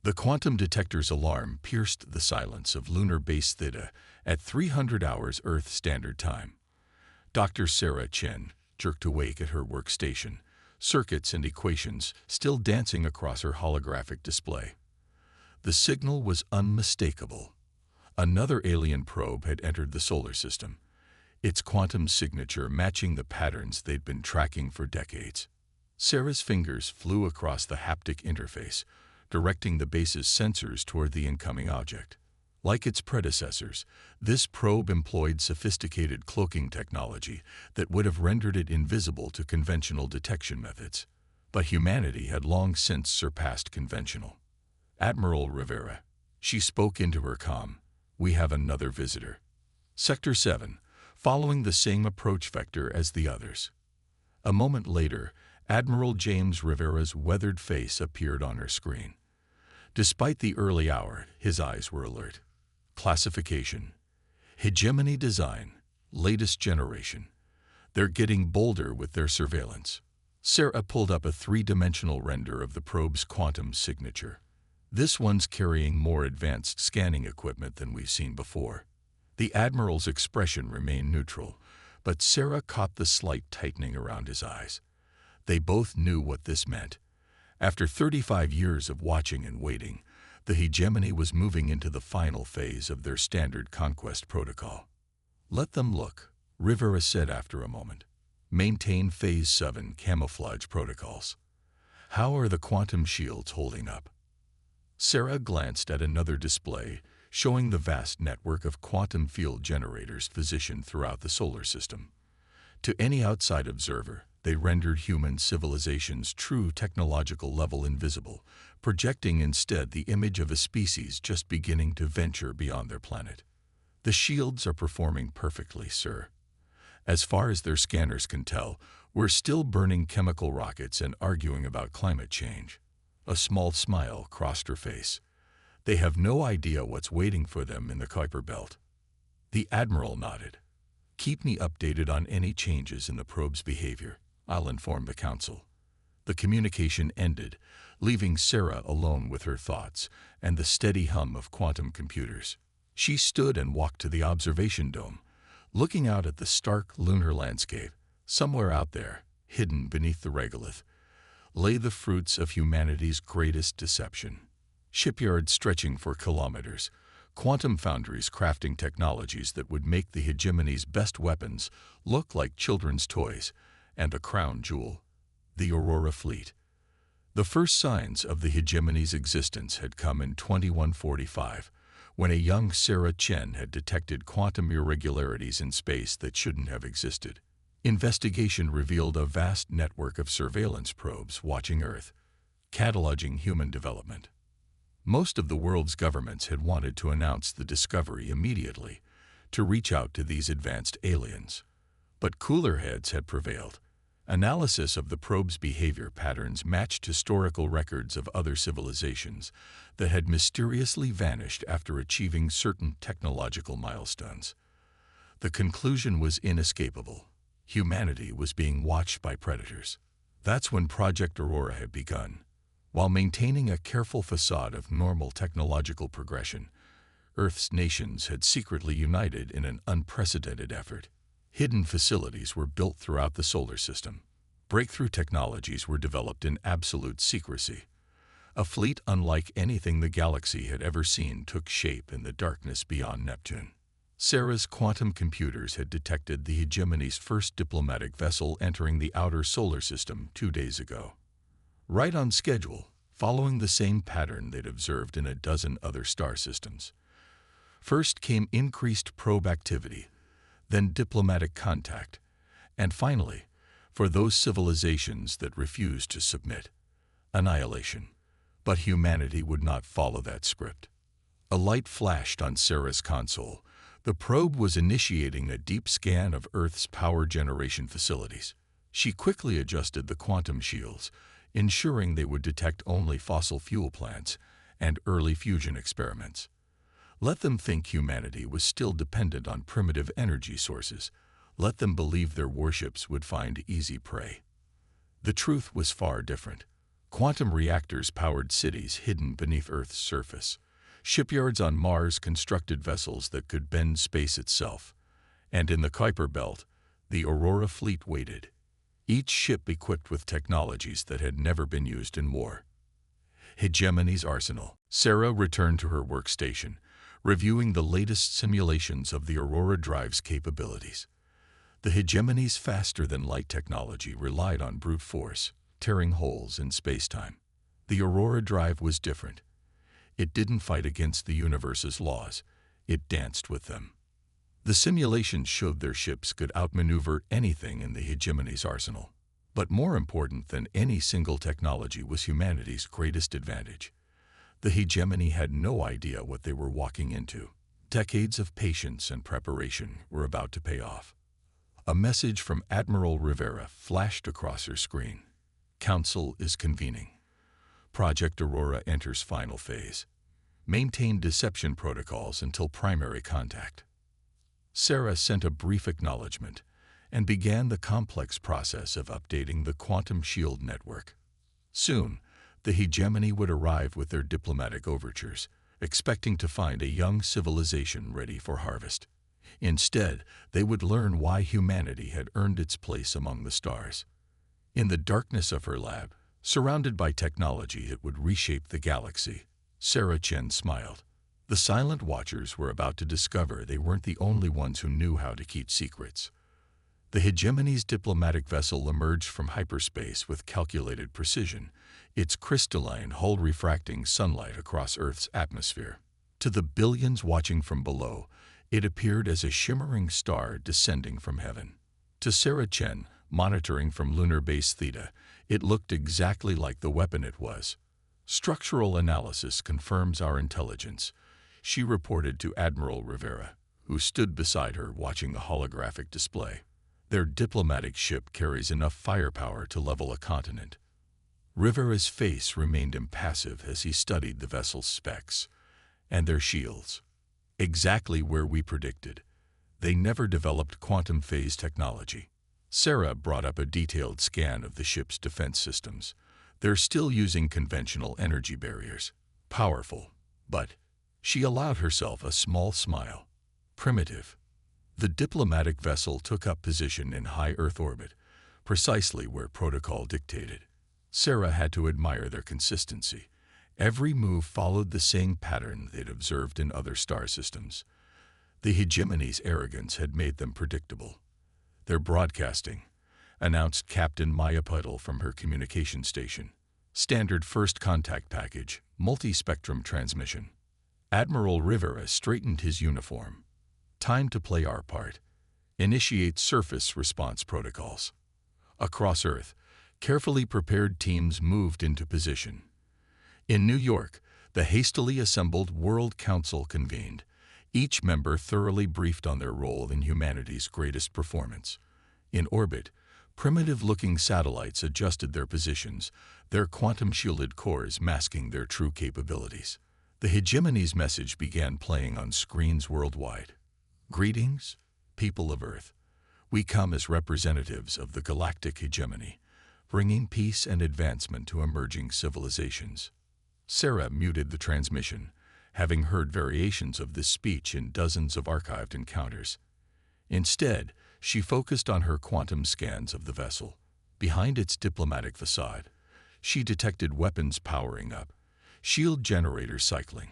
The quantum detector's alarm pierced the silence of lunar base Theta at 300 hours Earth Standard Time. Dr. Sarah Chen jerked awake at her workstation, circuits and equations still dancing across her holographic display. The signal was unmistakable. Another alien probe had entered the solar system, its quantum signature matching the patterns they'd been tracking for decades. Sarah's fingers flew across the haptic interface, directing the base's sensors toward the incoming object. Like its predecessors, this probe employed sophisticated cloaking technology that would have rendered it invisible to conventional detection methods. But humanity had long since surpassed conventional. "Admiral Rivera," she spoke into her comm, "we have another visitor. Sector 7, following the same approach vector as the others." A moment later, Admiral James Rivera's weathered face appeared on her screen. Despite the early hour, his eyes were alert. Classification: Hegemony design, latest generation. They're getting bolder with their surveillance. Sarah pulled up a three-dimensional render of the probe's quantum signature. This one's carrying more advanced scanning equipment than we've seen before. The Admiral's expression remained neutral, but Sarah caught the slight tightening around his eyes. They both knew what this meant. After 35 years of watching and waiting, the hegemony was moving into the final phase of their standard conquest protocol. "Let them look," Rivera said after a moment. "Maintain Phase 7 camouflage protocols. How are the quantum shields holding up?" Sarah glanced at another display, showing the vast network of quantum field generators positioned throughout the solar system. To any outside observer, they rendered human civilization's true technological level invisible, projecting instead the image of a species just beginning to venture beyond their planet. "The shields are performing perfectly, sir. As far as their scanners can tell, we're still burning chemical rockets and arguing about climate change." A small smile crossed her face. "They have no idea what's waiting for them in the Kuiper Belt." The Admiral nodded. "Keep me updated on any changes in the probe's behavior. I'll inform the Council." The communication ended, leaving Sarah alone with her thoughts and the steady hum of quantum computers. She stood and walked to the observation dome, looking out at the stark lunar landscape. Somewhere out there, hidden beneath the regolith, lay the fruits of humanity's greatest deception. Shipyards stretching for kilometers, quantum foundries crafting technologies that would make the hegemony's best weapons look like children's toys, and the crown jewel, the Aurora fleet. The first signs of the hegemony's existence had come in 2145, when a young Sarah Chen had detected quantum irregularities in space that shouldn't have existed. Investigation revealed a vast network of surveillance probes watching Earth, cataloging human development. Most of the world's governments had wanted to announce the discovery immediately, to reach out to these advanced aliens. But cooler heads had prevailed. Analysis of the probe's behavior patterns matched historical records of other civilizations that had mysteriously vanished after achieving certain technological milestones. The conclusion was inescapable. Humanity was being watched by predators. That's when Project Aurora had begun. While maintaining a careful facade of normal technological progression, Earth's nations had secretly united in an unprecedented effort. Hidden facilities were built throughout the solar system. Breakthrough technologies were developed in absolute secrecy. A fleet unlike anything the galaxy had ever seen took shape in the darkness beyond Neptune. Sarah's quantum computers had detected the hegemony's first diplomatic vessel entering the outer solar system 2 days ago. Right on schedule, following the same pattern they'd observed in a dozen other star systems. First came increased probe activity, then diplomatic contact, and finally, for those civilizations that refused to submit, annihilation. But humanity would not follow that script. A light flashed on Sarah's console. The probe was initiating a deep scan of Earth's power generation facilities. She quickly adjusted the quantum shields, ensuring they would detect only fossil fuel plants and early fusion experiments. Let them think humanity was still dependent on primitive energy sources. Let them believe their warships would find easy prey. The truth was far different. Quantum reactors powered cities hidden beneath Earth's surface. Shipyards on Mars constructed vessels that could bend space itself. And in the Kuiper Belt, the Aurora fleet waited, each ship equipped with technologies that had never been used in war. Hegemony's arsenal. Sarah returned to her workstation, reviewing the latest simulations of the Aurora drive's capabilities. The Hegemony's faster-than-light technology relied on brute force, tearing holes in space-time. The Aurora drive was different. It didn't fight against the universe's laws, it danced with them. The simulations showed their ships could outmaneuver anything in the Hegemony's arsenal. But more important than any single technology was humanity's greatest advantage. The Hegemony had no idea what they were walking into. Decades of patience and preparation were about to pay off. A message from Admiral Rivera flashed across her screen. Council is convening. Project Aurora enters final phase. Maintain deception protocols until primary contact. Sarah sent a brief acknowledgement and began the complex process of updating the quantum shield network. Soon, the Hegemony would arrive with their diplomatic overtures, expecting to find a young civilization ready for harvest. Instead, they would learn why humanity had earned its place among the stars. In the darkness of her lab, surrounded by technology that would reshape the galaxy, Sarah Chen smiled. The silent watchers were about to discover they weren't the only ones who knew how to keep secrets. The Hegemony's diplomatic vessel emerged from hyperspace with calculated precision, its crystalline hull refracting sunlight across Earth's atmosphere. To the billions watching from below, it appeared as a shimmering star descending from heaven. To Sarah Chen, monitoring from lunar base Theta, it looked exactly like the weapon it was. Structural analysis confirms our intelligence, she reported to Admiral Rivera, who stood beside her watching the holographic display. Their diplomatic ship carries enough firepower to level a continent. Rivera's face remained impassive as he studied the vessel's specs and their shields. Exactly where we predicted. They never developed quantum phase technology. Sarah brought up a detailed scan of the ship's defense systems. They're still using conventional energy barriers. Powerful, but she allowed herself a small smile. Primitive. The diplomatic vessel took up position in high Earth orbit, precisely where protocol dictated. Sarah had to admire their consistency. Every move followed the same pattern they'd observed in other star systems. The Hegemony's arrogance had made them predictable. They're broadcasting, announced Captain Maya Puddle from her communication station. Standard first contact package, multi-spectrum transmission. Admiral Rivera straightened his uniform. Time to play our part. Initiate surface response protocols. Across Earth, carefully prepared teams moved into position. In New York, the hastily assembled World Council convened, each member thoroughly briefed on their role in humanity's greatest performance. In orbit, primitive-looking satellites adjusted their positions, their quantum-shielded cores masking their true capabilities. The Hegemony's message began playing on screens worldwide. Greetings, people of Earth. We come as representatives of the Galactic Hegemony, bringing peace and advancement to emerging civilizations. Sarah muted the transmission, having heard variations of this speech in dozens of archived encounters. Instead, she focused on her quantum scans of the vessel. Behind its diplomatic facade, she detected weapons powering up, shield generators cycling,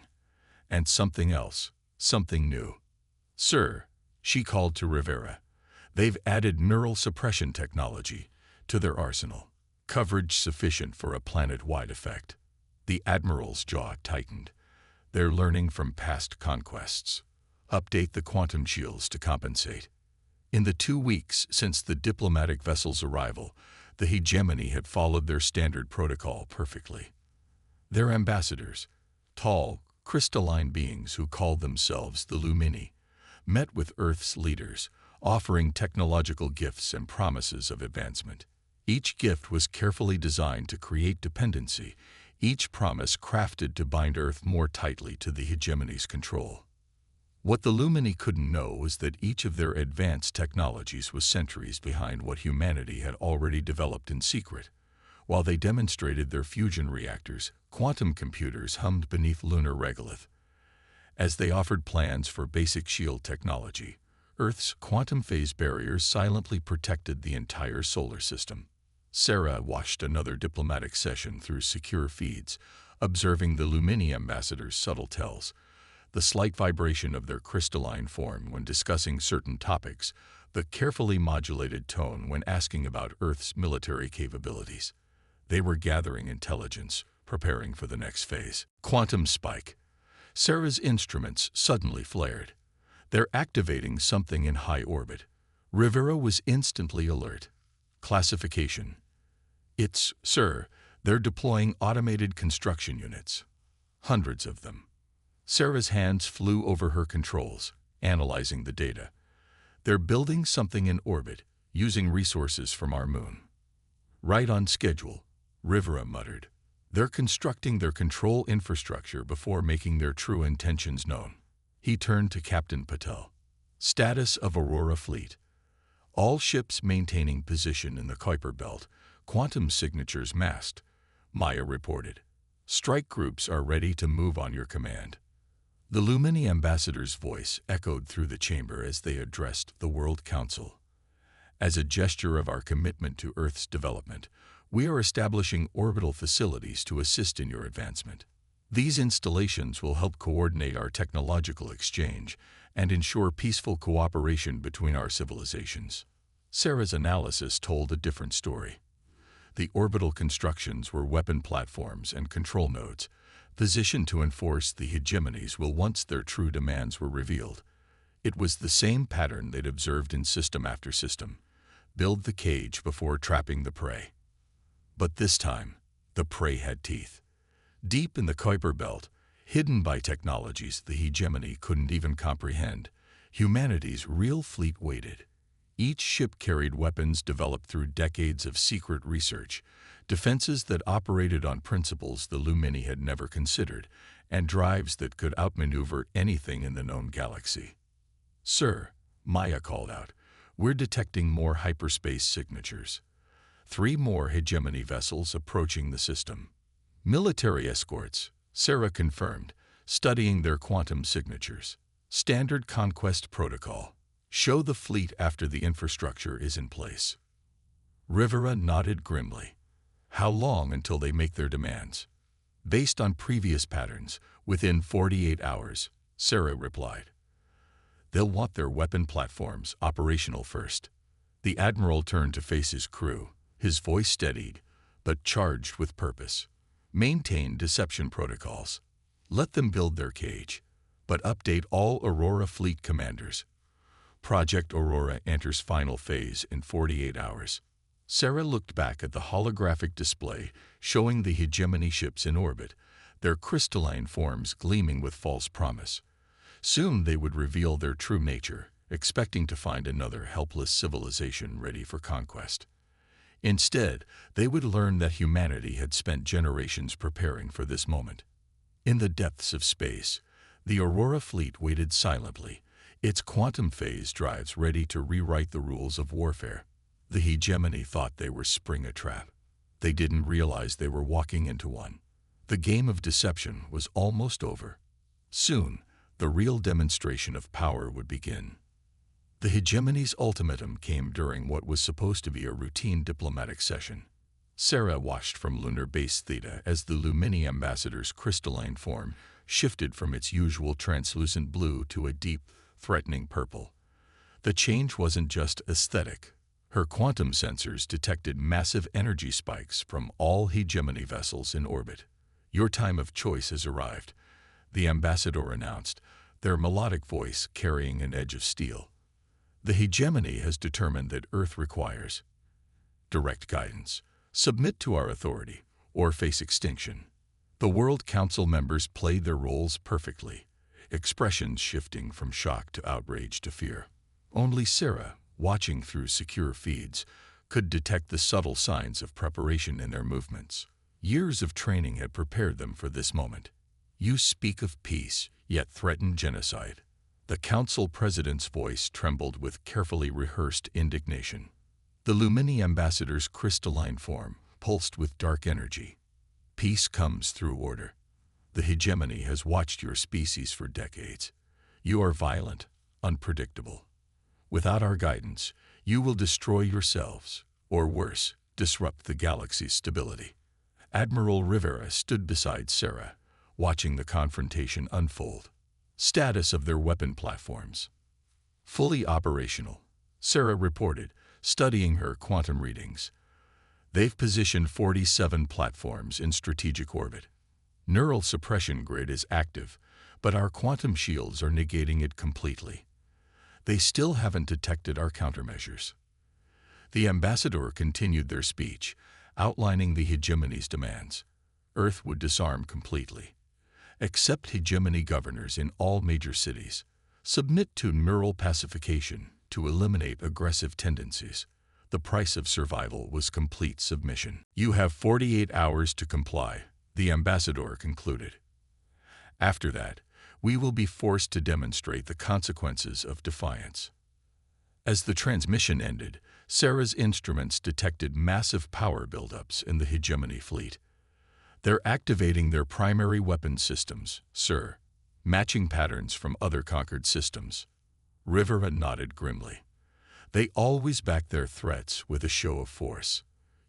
and something else, something new. Sir, she called to Rivera, they've added neural suppression technology to their arsenal, coverage sufficient for a planet-wide effect. The Admiral's jaw tightened. They're learning from past conquests. Update the quantum shields to compensate. In the 2 weeks since the diplomatic vessel's arrival, the Hegemony had followed their standard protocol perfectly. Their ambassadors, tall, crystalline beings who called themselves the Lumini, met with Earth's leaders, offering technological gifts and promises of advancement. Each gift was carefully designed to create dependency, each promise crafted to bind Earth more tightly to the Hegemony's control. What the Lumini couldn't know was that each of their advanced technologies was centuries behind what humanity had already developed in secret. While they demonstrated their fusion reactors, quantum computers hummed beneath lunar regolith. As they offered plans for basic shield technology, Earth's quantum phase barriers silently protected the entire solar system. Sarah watched another diplomatic session through secure feeds, observing the Lumini ambassadors' subtle tells, the slight vibration of their crystalline form when discussing certain topics, the carefully modulated tone when asking about Earth's military capabilities. They were gathering intelligence, preparing for the next phase. Quantum spike. Sarah's instruments suddenly flared. They're activating something in high orbit. Rivera was instantly alert. Classification. Sir, they're deploying automated construction units. Hundreds of them. Sarah's hands flew over her controls, analyzing the data. They're building something in orbit, using resources from our moon. Right on schedule, Rivera muttered. They're constructing their control infrastructure before making their true intentions known. He turned to Captain Patel. Status of Aurora Fleet. All ships maintaining position in the Kuiper Belt, quantum signatures masked, Maya reported. Strike groups are ready to move on your command. The Lumini ambassador's voice echoed through the chamber as they addressed the World Council. As a gesture of our commitment to Earth's development, we are establishing orbital facilities to assist in your advancement. These installations will help coordinate our technological exchange and ensure peaceful cooperation between our civilizations. Sarah's analysis told a different story. The orbital constructions were weapon platforms and control nodes, positioned to enforce the hegemonies once their true demands were revealed. It was the same pattern they'd observed in system after system. Build the cage before trapping the prey. But this time, the prey had teeth. Deep in the Kuiper Belt, hidden by technologies the hegemony couldn't even comprehend, humanity's real fleet waited. Each ship carried weapons developed through decades of secret research, defenses that operated on principles the Lumini had never considered, and drives that could outmaneuver anything in the known galaxy. Sir, Maya called out, we're detecting more hyperspace signatures. 3 more hegemony vessels approaching the system. Military escorts, Sarah confirmed, studying their quantum signatures. Standard conquest protocol. Show the fleet after the infrastructure is in place. Rivera nodded grimly. How long until they make their demands? Based on previous patterns, within 48 hours, Sarah replied. They'll want their weapon platforms operational first. The Admiral turned to face his crew, his voice steadied, but charged with purpose. Maintain deception protocols. Let them build their cage, but update all Aurora Fleet commanders. Project Aurora enters final phase in 48 hours. Sarah looked back at the holographic display showing the hegemony ships in orbit, their crystalline forms gleaming with false promise. Soon they would reveal their true nature, expecting to find another helpless civilization ready for conquest. Instead, they would learn that humanity had spent generations preparing for this moment. In the depths of space, the Aurora fleet waited silently, its quantum phase drives ready to rewrite the rules of warfare. The hegemony thought they were spring a trap. They didn't realize they were walking into one. The game of deception was almost over. Soon, the real demonstration of power would begin. The hegemony's ultimatum came during what was supposed to be a routine diplomatic session. Sarah watched from lunar base Theta as the Lumini ambassador's crystalline form shifted from its usual translucent blue to a deep, threatening purple. The change wasn't just aesthetic. Her quantum sensors detected massive energy spikes from all hegemony vessels in orbit. Your time of choice has arrived, the ambassador announced, their melodic voice carrying an edge of steel. The hegemony has determined that Earth requires direct guidance. Submit to our authority, or face extinction. The World Council members played their roles perfectly, expressions shifting from shock to outrage to fear. Only Sarah, watching through secure feeds, could detect the subtle signs of preparation in their movements. Years of training had prepared them for this moment. You speak of peace, yet threaten genocide. The council president's voice trembled with carefully rehearsed indignation. The Lumini ambassador's crystalline form, pulsed with dark energy. Peace comes through order. The hegemony has watched your species for decades. You are violent, unpredictable. Without our guidance, you will destroy yourselves, or worse, disrupt the galaxy's stability. Admiral Rivera stood beside Sarah, watching the confrontation unfold. Status of their weapon platforms. Fully operational, Sarah reported, studying her quantum readings. They've positioned 47 platforms in strategic orbit. Neural suppression grid is active, but our quantum shields are negating it completely. They still haven't detected our countermeasures. The ambassador continued their speech, outlining the hegemony's demands. Earth would disarm completely. Accept hegemony governors in all major cities. Submit to neural pacification to eliminate aggressive tendencies. The price of survival was complete submission. You have 48 hours to comply, the ambassador concluded. After that, we will be forced to demonstrate the consequences of defiance. As the transmission ended, Sarah's instruments detected massive power buildups in the hegemony fleet. They're activating their primary weapon systems, sir, matching patterns from other conquered systems. Rivera nodded grimly. They always back their threats with a show of force,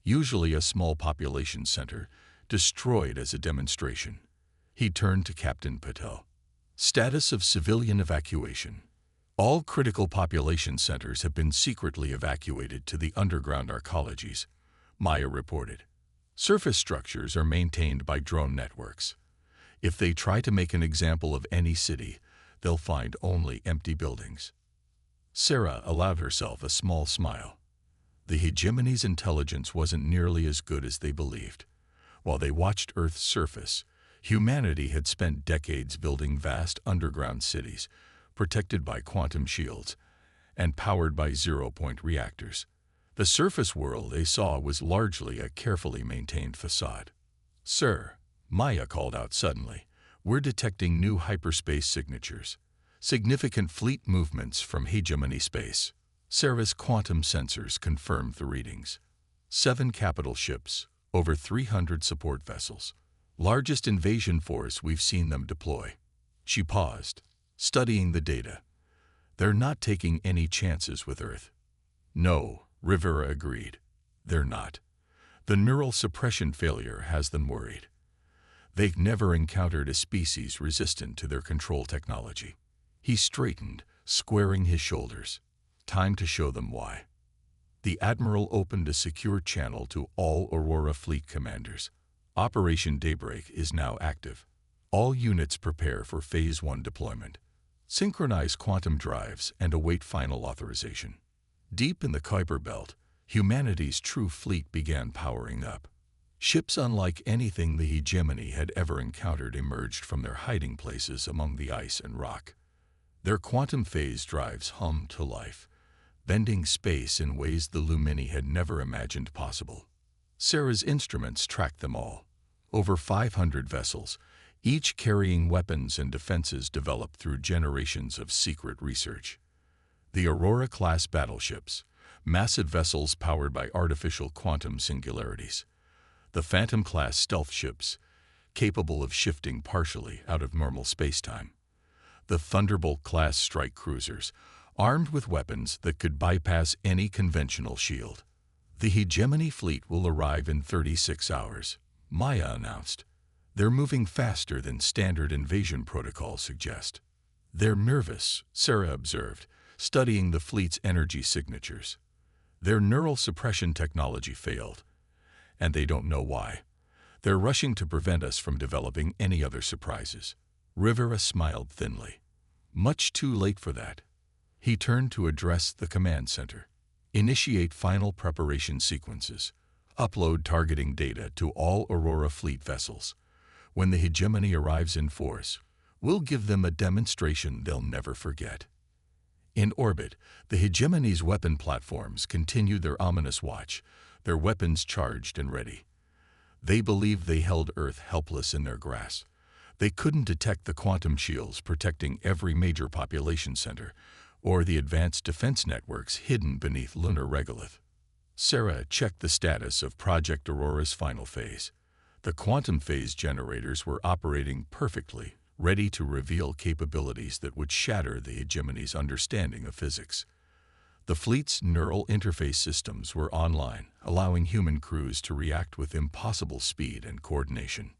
usually a small population center, destroyed as a demonstration. He turned to Captain Patel. Status of civilian evacuation. All critical population centers have been secretly evacuated to the underground arcologies, Maya reported. Surface structures are maintained by drone networks. If they try to make an example of any city, they'll find only empty buildings. Sarah allowed herself a small smile. The hegemony's intelligence wasn't nearly as good as they believed. While they watched Earth's surface, humanity had spent decades building vast underground cities, protected by quantum shields and powered by zero-point reactors. The surface world they saw was largely a carefully maintained facade. Sir, Maya called out suddenly, we're detecting new hyperspace signatures. Significant fleet movements from hegemony space. Sarah's quantum sensors confirmed the readings. 7 capital ships, over 300 support vessels. Largest invasion force we've seen them deploy. She paused, studying the data. They're not taking any chances with Earth. No, Rivera agreed. They're not. The neural suppression failure has them worried. They've never encountered a species resistant to their control technology. He straightened, squaring his shoulders. Time to show them why. The Admiral opened a secure channel to all Aurora fleet commanders. Operation Daybreak is now active. All units prepare for Phase 1 deployment. Synchronize quantum drives and await final authorization. Deep in the Kuiper Belt, humanity's true fleet began powering up. Ships unlike anything the hegemony had ever encountered emerged from their hiding places among the ice and rock. Their quantum phase drives hummed to life, bending space in ways the Lumini had never imagined possible. Sarah's instruments tracked them all. Over 500 vessels, each carrying weapons and defenses developed through generations of secret research. The Aurora-class battleships, massive vessels powered by artificial quantum singularities. The Phantom-class stealth ships, capable of shifting partially out of normal spacetime. The Thunderbolt-class strike cruisers, armed with weapons that could bypass any conventional shield. The hegemony fleet will arrive in 36 hours, Maya announced. They're moving faster than standard invasion protocols suggest. They're nervous, Sarah observed, studying the fleet's energy signatures. Their neural suppression technology failed, and they don't know why. They're rushing to prevent us from developing any other surprises. Rivera smiled thinly. Much too late for that. He turned to address the command center. Initiate final preparation sequences. Upload targeting data to all Aurora fleet vessels. When the hegemony arrives in force, we'll give them a demonstration they'll never forget. In orbit, the hegemony's weapon platforms continued their ominous watch, their weapons charged and ready. They believed they held Earth helpless in their grasp. They couldn't detect the quantum shields protecting every major population center, or the advanced defense networks hidden beneath lunar regolith. Sarah checked the status of Project Aurora's final phase. The quantum phase generators were operating perfectly, ready to reveal capabilities that would shatter the hegemony's understanding of physics. The fleet's neural interface systems were online, allowing human crews to react with impossible speed and coordination.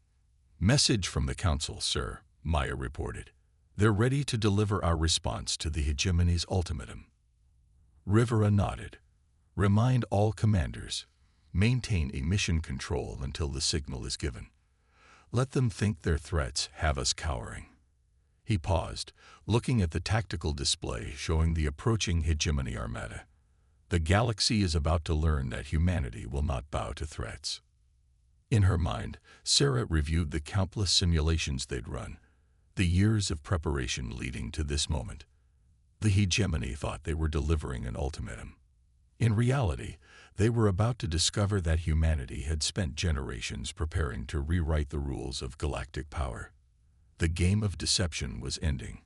"Message from the Council, sir," Maya reported. "They're ready to deliver our response to the hegemony's ultimatum." Rivera nodded. "Remind all commanders. Maintain a mission control until the signal is given. Let them think their threats have us cowering." He paused, looking at the tactical display showing the approaching hegemony armada. The galaxy is about to learn that humanity will not bow to threats. In her mind, Sarah reviewed the countless simulations they'd run, the years of preparation leading to this moment. The hegemony thought they were delivering an ultimatum. In reality, they were about to discover that humanity had spent generations preparing to rewrite the rules of galactic power. The game of deception was ending.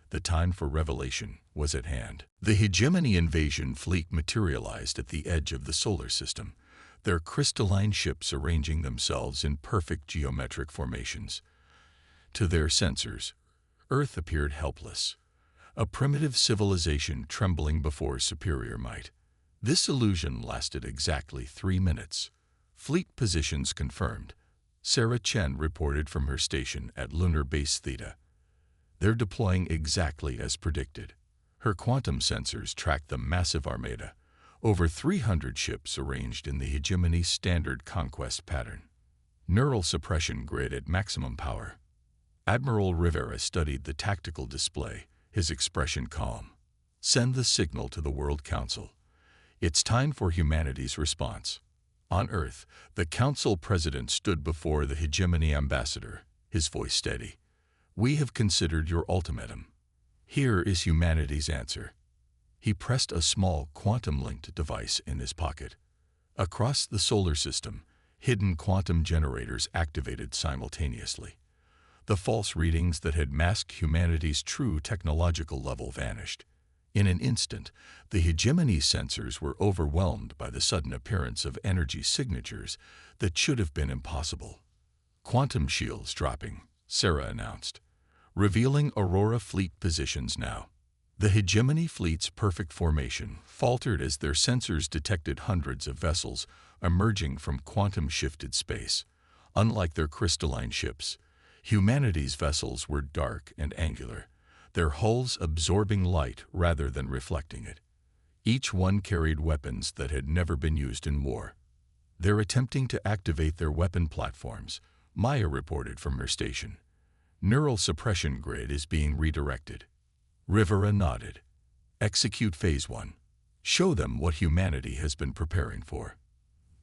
The time for revelation was at hand. The hegemony invasion fleet materialized at the edge of the solar system, their crystalline ships arranging themselves in perfect geometric formations. To their sensors, Earth appeared helpless, a primitive civilization trembling before superior might. This illusion lasted exactly 3 minutes. Fleet positions confirmed. Sarah Chen reported from her station at Lunar Base Theta. "They're deploying exactly as predicted." Her quantum sensors tracked the massive armada, over 300 ships arranged in the hegemony's standard conquest pattern. Neural suppression grid at maximum power. Admiral Rivera studied the tactical display, his expression calm. "Send the signal to the World Council. It's time for humanity's response." On Earth, the Council President stood before the hegemony ambassador, his voice steady. "We have considered your ultimatum. Here is humanity's answer." He pressed a small quantum-linked device in his pocket. Across the solar system, hidden quantum generators activated simultaneously. The false readings that had masked humanity's true technological level vanished. In an instant, the hegemony sensors were overwhelmed by the sudden appearance of energy signatures that should have been impossible. "Quantum shields dropping," Sarah announced, revealing Aurora fleet positions now. The hegemony fleet's perfect formation faltered as their sensors detected hundreds of vessels emerging from quantum-shifted space. Unlike their crystalline ships, humanity's vessels were dark and angular, their hulls absorbing light rather than reflecting it. Each one carried weapons that had never been used in war. "They're attempting to activate their weapon platforms," Maya reported from her station. "Neural suppression grid is being redirected." Rivera nodded. "Execute Phase 1. Show them what humanity has been preparing for."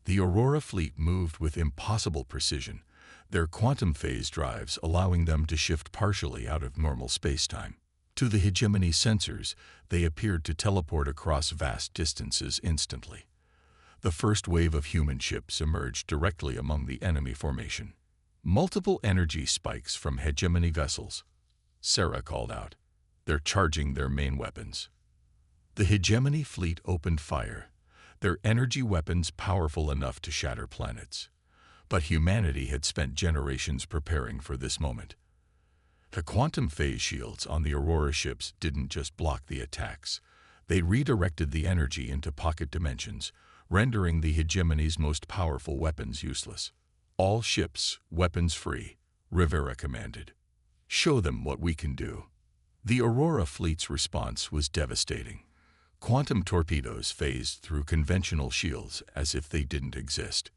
The Aurora fleet moved with impossible precision, their quantum phase drives allowing them to shift partially out of normal spacetime. To the hegemony sensors, they appeared to teleport across vast distances instantly. The first wave of human ships emerged directly among the enemy formation. "Multiple energy spikes from hegemony vessels," Sarah called out. "They're charging their main weapons." The hegemony fleet opened fire, their energy weapons powerful enough to shatter planets. But humanity had spent generations preparing for this moment. The quantum phase shields on the Aurora ships didn't just block the attacks. They redirected the energy into pocket dimensions, rendering the hegemony's most powerful weapons useless. "All ships, weapons free," Rivera commanded. "Show them what we can do." The Aurora fleet's response was devastating. Quantum torpedoes phased through conventional shields as if they didn't exist.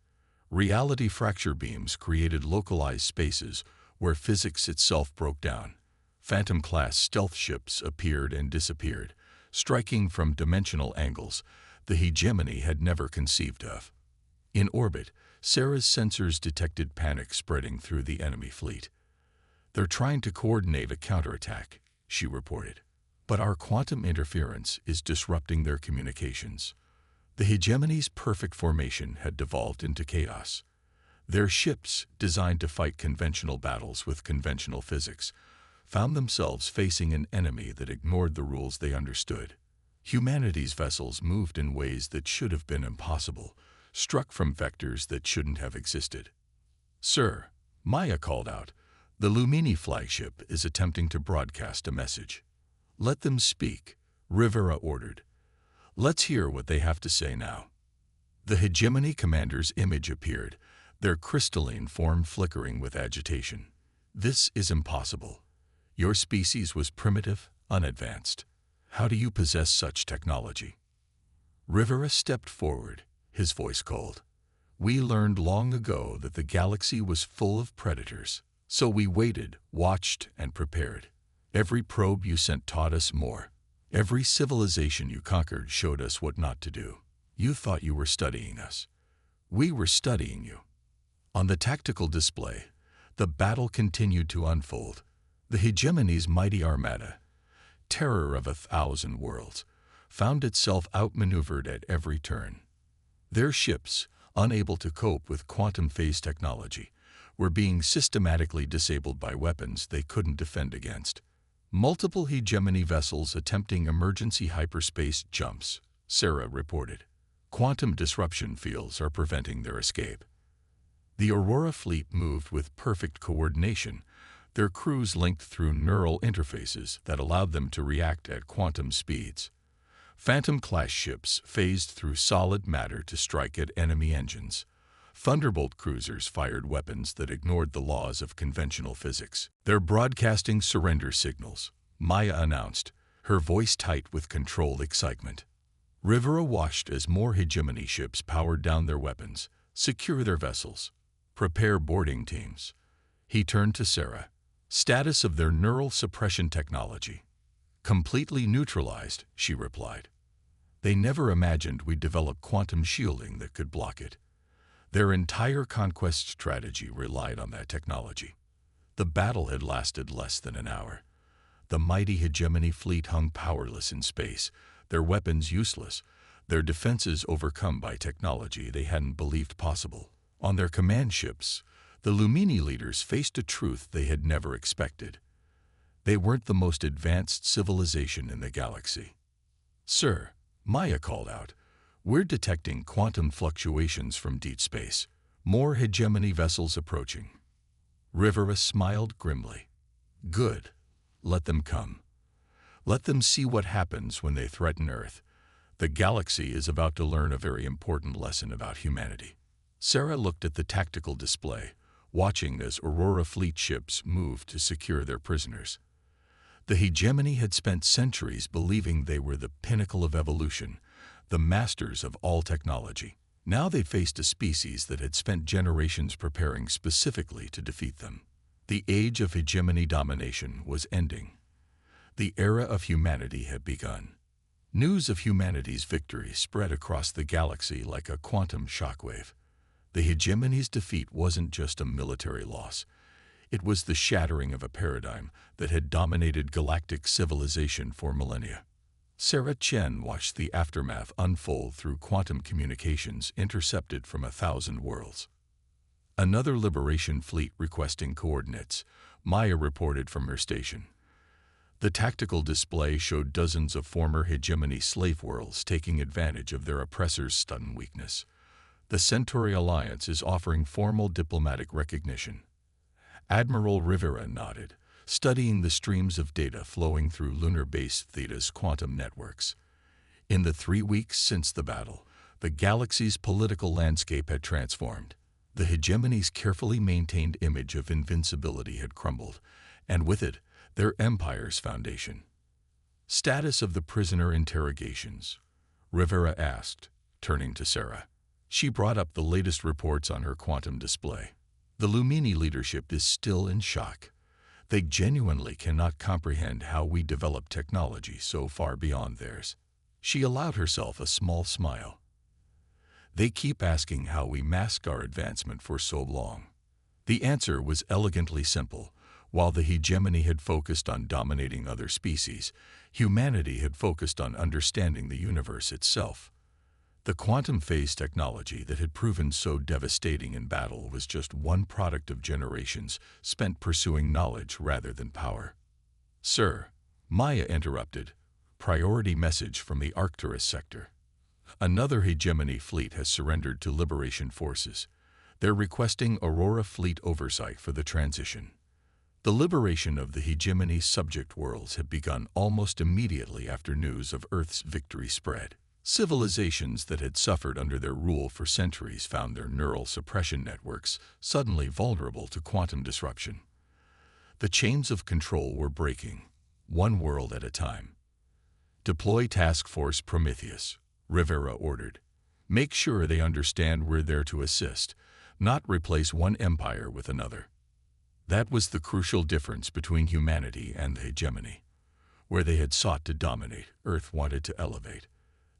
Reality fracture beams created localized spaces where physics itself broke down. Phantom-class stealth ships appeared and disappeared, striking from dimensional angles the hegemony had never conceived of. In orbit, Sarah's sensors detected panic spreading through the enemy fleet. "They're trying to coordinate a counterattack," she reported. "But our quantum interference is disrupting their communications." The hegemony's perfect formation had devolved into chaos. Their ships, designed to fight conventional battles with conventional physics, found themselves facing an enemy that ignored the rules they understood. Humanity's vessels moved in ways that should have been impossible, struck from vectors that shouldn't have existed. "Sir," Maya called out, "the Lumini flagship is attempting to broadcast a message." "Let them speak," Rivera ordered. "Let's hear what they have to say now." The Hegemony commander's image appeared, their crystalline form flickering with agitation. "This is impossible. Your species was primitive, unadvanced. How do you possess such technology?" Rivera stepped forward, his voice cold. "We learned long ago that the galaxy was full of predators, so we waited, watched, and prepared. Every probe you sent taught us more. Every civilization you conquered showed us what not to do. You thought you were studying us. We were studying you." On the tactical display, the battle continued to unfold. The Hegemony's mighty armada, terror of 1,000 worlds, found itself outmaneuvered at every turn. Their ships, unable to cope with quantum phase technology, were being systematically disabled by weapons they couldn't defend against. Multiple Hegemony vessels attempting emergency hyperspace jumps, Sarah reported. Quantum disruption fields are preventing their escape. The Aurora fleet moved with perfect coordination, their crews linked through neural interfaces that allowed them to react at quantum speeds. Phantom-class ships phased through solid matter to strike at enemy engines. Thunderbolt cruisers fired weapons that ignored the laws of conventional physics. "They're broadcasting surrender signals," Maya announced, her voice tight with controlled excitement. Rivera watched as more Hegemony ships powered down their weapons. "Secure their vessels. Prepare boarding teams." He turned to Sarah. "Status of their neural suppression technology." "Completely neutralized," she replied. "They never imagined we'd develop quantum shielding that could block it. Their entire conquest strategy relied on that technology." The battle had lasted less than an hour. The mighty Hegemony fleet hung powerless in space, their weapons useless, their defenses overcome by technology they hadn't believed possible. On their command ships, the Lumini leaders faced a truth they had never expected. They weren't the most advanced civilization in the galaxy. "Sir," Maya called out, "we're detecting quantum fluctuations from deep space. More Hegemony vessels approaching." Rivera smiled grimly. "Good. Let them come. Let them see what happens when they threaten Earth. The galaxy is about to learn a very important lesson about humanity." Sarah looked at the tactical display, watching as Aurora fleet ships moved to secure their prisoners. The Hegemony had spent centuries believing they were the pinnacle of evolution, the masters of all technology. Now they faced a species that had spent generations preparing specifically to defeat them. The age of Hegemony domination was ending. The era of humanity had begun. News of humanity's victory spread across the galaxy like a quantum shockwave. The Hegemony's defeat wasn't just a military loss. It was the shattering of a paradigm that had dominated galactic civilization for millennia. Sarah Chen watched the aftermath unfold through quantum communications intercepted from 1,000 worlds. "Another Liberation fleet requesting coordinates," Maya reported from her station. The tactical display showed dozens of former Hegemony slave worlds taking advantage of their oppressors' stun weakness. "The Centauri Alliance is offering formal diplomatic recognition." Admiral Rivera nodded, studying the streams of data flowing through lunar base Theta's quantum networks. In the 3 weeks since the battle, the galaxy's political landscape had transformed. The Hegemony's carefully maintained image of invincibility had crumbled, and with it, their empire's foundation. "Status of the prisoner interrogations," Rivera asked, turning to Sarah. She brought up the latest reports on her quantum display. "The Lumini leadership is still in shock. They genuinely cannot comprehend how we developed technology so far beyond theirs." She allowed herself a small smile. "They keep asking how we mask our advancement for so long." The answer was elegantly simple. While the Hegemony had focused on dominating other species, humanity had focused on understanding the universe itself. The quantum phase technology that had proven so devastating in battle was just one product of generations spent pursuing knowledge rather than power. "Sir," Maya interrupted, priority message from the Arcturus sector. Another hegemony fleet has surrendered to Liberation forces. They're requesting Aurora fleet oversight for the transition. The liberation of the hegemony's subject worlds had begun almost immediately after news of Earth's victory spread. Civilizations that had suffered under their rule for centuries found their neural suppression networks suddenly vulnerable to quantum disruption. The chains of control were breaking, one world at a time. "Deploy Task Force Prometheus," Rivera ordered. "Make sure they understand we're there to assist, not replace one empire with another." That was the crucial difference between humanity and the hegemony. Where they had sought to dominate, Earth wanted to elevate.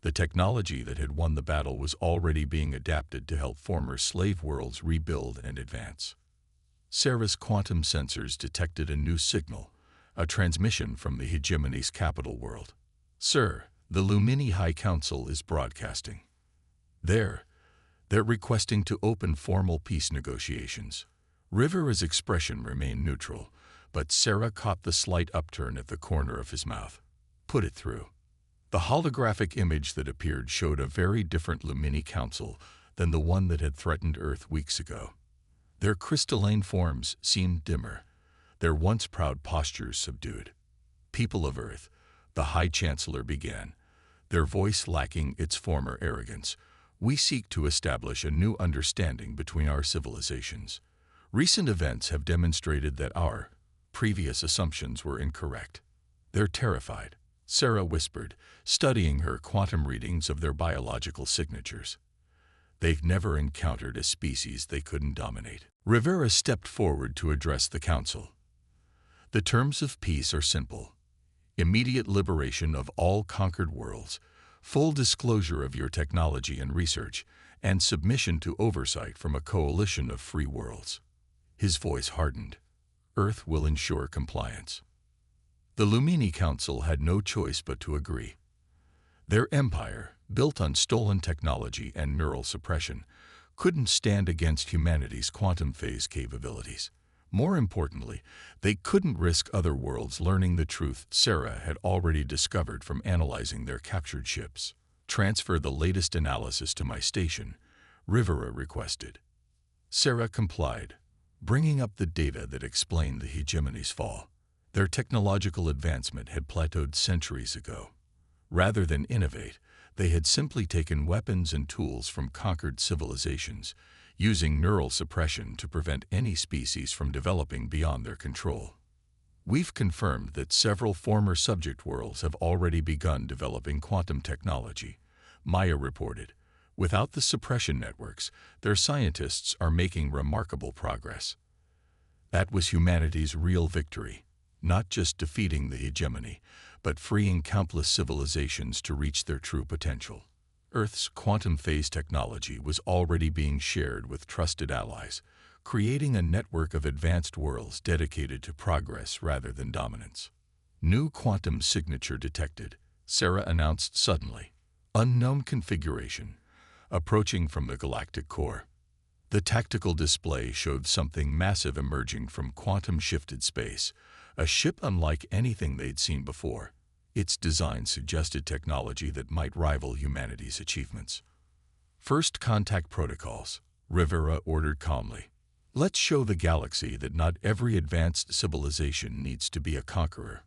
The technology that had won the battle was already being adapted to help former slave worlds rebuild and advance. Sarah's quantum sensors detected a new signal, a transmission from the hegemony's capital world. "Sir, the Lumini High Council is broadcasting. They're requesting to open formal peace negotiations." Rivera's expression remained neutral, but Sarah caught the slight upturn at the corner of his mouth. "Put it through." The holographic image that appeared showed a very different Lumini Council than the one that had threatened Earth weeks ago. Their crystalline forms seemed dimmer, their once proud postures subdued. "People of Earth," the High Chancellor began, their voice lacking its former arrogance, "we seek to establish a new understanding between our civilizations. Recent events have demonstrated that our previous assumptions were incorrect." "They're terrified," Sarah whispered, studying her quantum readings of their biological signatures. "They've never encountered a species they couldn't dominate." Rivera stepped forward to address the council. "The terms of peace are simple. Immediate liberation of all conquered worlds, full disclosure of your technology and research, and submission to oversight from a coalition of free worlds." His voice hardened. "Earth will ensure compliance." The Lumini Council had no choice but to agree. Their empire, built on stolen technology and neural suppression, couldn't stand against humanity's quantum phase capabilities. More importantly, they couldn't risk other worlds learning the truth Sarah had already discovered from analyzing their captured ships. "Transfer the latest analysis to my station," Rivera requested. Sarah complied, bringing up the data that explained the hegemony's fall. Their technological advancement had plateaued centuries ago. Rather than innovate, they had simply taken weapons and tools from conquered civilizations, using neural suppression to prevent any species from developing beyond their control. "We've confirmed that several former subject worlds have already begun developing quantum technology," Maya reported. "Without the suppression networks, their scientists are making remarkable progress." That was humanity's real victory, not just defeating the hegemony, but freeing countless civilizations to reach their true potential. Earth's quantum phase technology was already being shared with trusted allies, creating a network of advanced worlds dedicated to progress rather than dominance. "New quantum signature detected," Sarah announced suddenly. "Unknown configuration, approaching from the galactic core." The tactical display showed something massive emerging from quantum-shifted space, a ship unlike anything they'd seen before. Its design suggested technology that might rival humanity's achievements. "First contact protocols," Rivera ordered calmly. "Let's show the galaxy that not every advanced civilization needs to be a conqueror."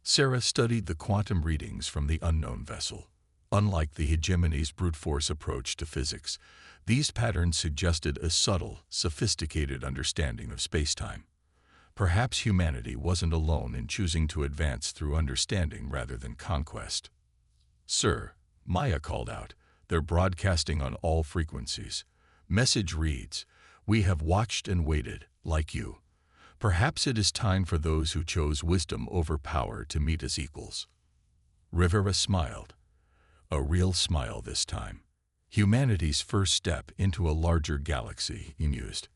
Sarah studied the quantum readings from the unknown vessel. Unlike the hegemony's brute force approach to physics, these patterns suggested a subtle, sophisticated understanding of space-time. Perhaps humanity wasn't alone in choosing to advance through understanding rather than conquest. "Sir," Maya called out, "they're broadcasting on all frequencies." Message reads, "We have watched and waited, like you. Perhaps it is time for those who chose wisdom over power to meet as equals." Rivera smiled. A real smile this time. Humanity's first step into a larger galaxy, he mused.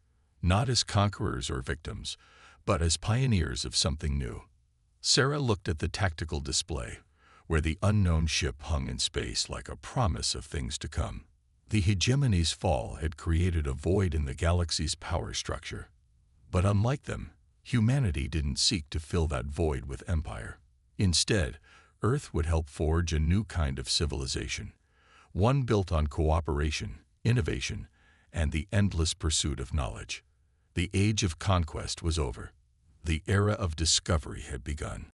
Not as conquerors or victims, but as pioneers of something new. Sarah looked at the tactical display, where the unknown ship hung in space like a promise of things to come. The hegemony's fall had created a void in the galaxy's power structure. But unlike them, humanity didn't seek to fill that void with empire. Instead, Earth would help forge a new kind of civilization, one built on cooperation, innovation, and the endless pursuit of knowledge. The age of conquest was over. The era of discovery had begun.